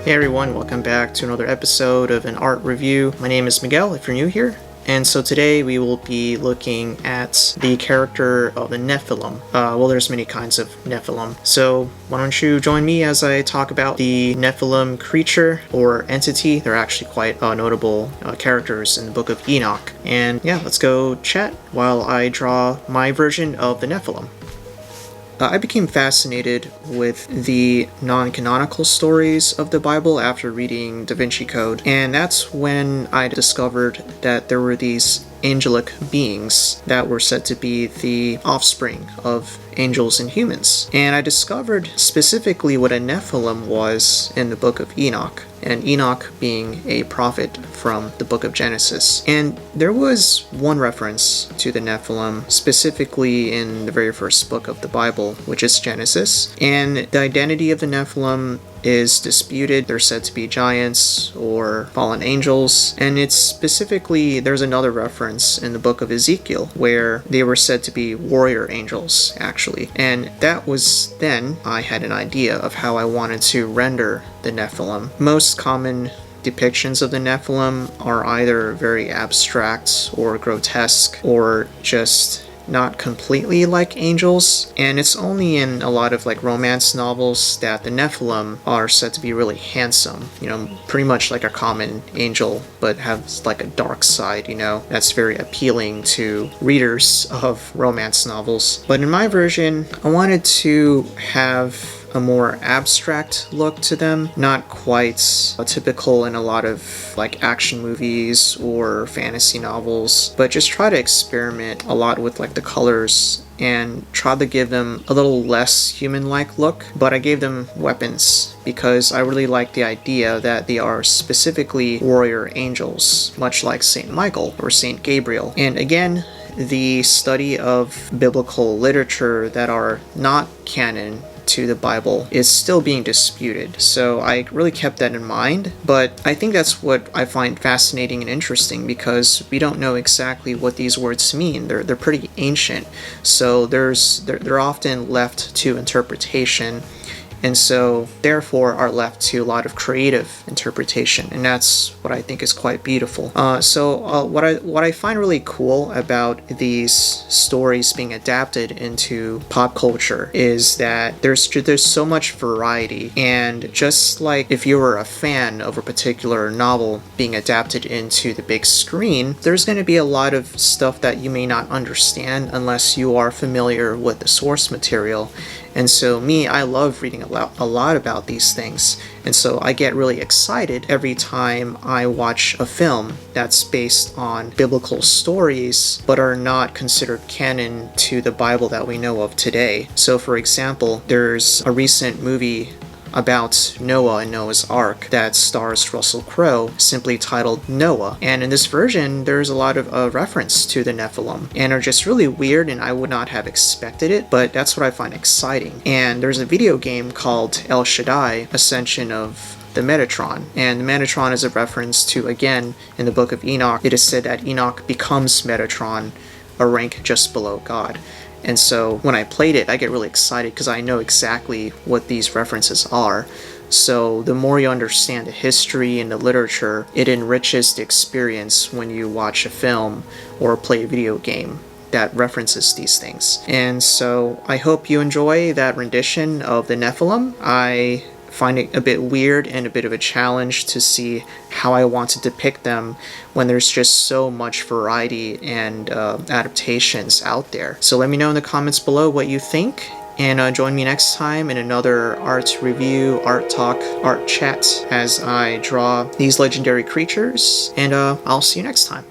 Hey everyone, welcome back to another episode of an art review. My name is Miguel if you're new here. And so today we will be looking at the character of the NEPHILIM. Well, there's many kinds of NEPHILIM. So why don't you join me as I talk about the NEPHILIM creature or entity. They're actually quite notable characters in the book of Enoch. And yeah, let's go chat while I draw my version of the NEPHILIM. I became fascinated with the non-canonical stories of the Bible after reading Da Vinci Code, and that's when I discovered that there were these angelic beings that were said to be the offspring of angels and humans. And I discovered specifically what a Nephilim was in the book of Enoch, and Enoch being a prophet from the book of Genesis. And there was one reference to the Nephilim specifically in the very first book of the Bible, which is Genesis. And the identity of the Nephilim is disputed. They're said to be giants or fallen angels. And it's specifically, there's another reference in the book of Ezekiel where they were said to be warrior angels, actually. And that was then I had an idea of how I wanted to render the Nephilim. Most common depictions of the Nephilim are either very abstract or grotesque or just not completely like angels, and it's only in a lot of like romance novels that the Nephilim are said to be really handsome, pretty much like a common angel, but has like a dark side, that's very appealing to readers of romance novels. But in my version, I wanted to have a more abstract look to them, not quite typical in a lot of like action movies or fantasy novels, but just try to experiment a lot with like the colors and try to give them a little less human-like look. But I gave them weapons because I really like the idea that they are specifically warrior angels, much like Saint Michael or Saint Gabriel. And again, the study of biblical literature that are not canon to the Bible is still being disputed. So I really kept that in mind, but I think that's what I find fascinating and interesting because we don't know exactly what these words mean. They're pretty ancient, so they're often left to interpretation, and so therefore are left to a lot of creative interpretation, and that's what I think is quite beautiful. What I find really cool about these stories being adapted into pop culture is that there's so much variety, and just like if you were a fan of a particular novel being adapted into the big screen, there's going to be a lot of stuff that you may not understand unless you are familiar with the source material. And so I love reading a lot about these things. And so I get really excited every time I watch a film that's based on biblical stories, but are not considered canon to the Bible that we know of today. So for example, there's a recent movie about Noah and Noah's Ark that stars Russell Crowe, simply titled Noah. And in this version, there's a lot of reference to the Nephilim, and are just really weird, and I would not have expected it, but that's what I find exciting. And there's a video game called El Shaddai, Ascension of the Metatron, and the Metatron is a reference to, again, in the book of Enoch, it is said that Enoch becomes Metatron, a rank just below God. And so when I played it, I get really excited because I know exactly what these references are. So the more you understand the history and the literature, it enriches the experience when you watch a film or play a video game that references these things. And so I hope you enjoy that rendition of the Nephilim. I find it a bit weird and a bit of a challenge to see how I want to depict them when there's just so much variety and adaptations out there. So let me know in the comments below what you think, and join me next time in another art review, art talk, art chat as I draw these legendary creatures, and I'll see you next time.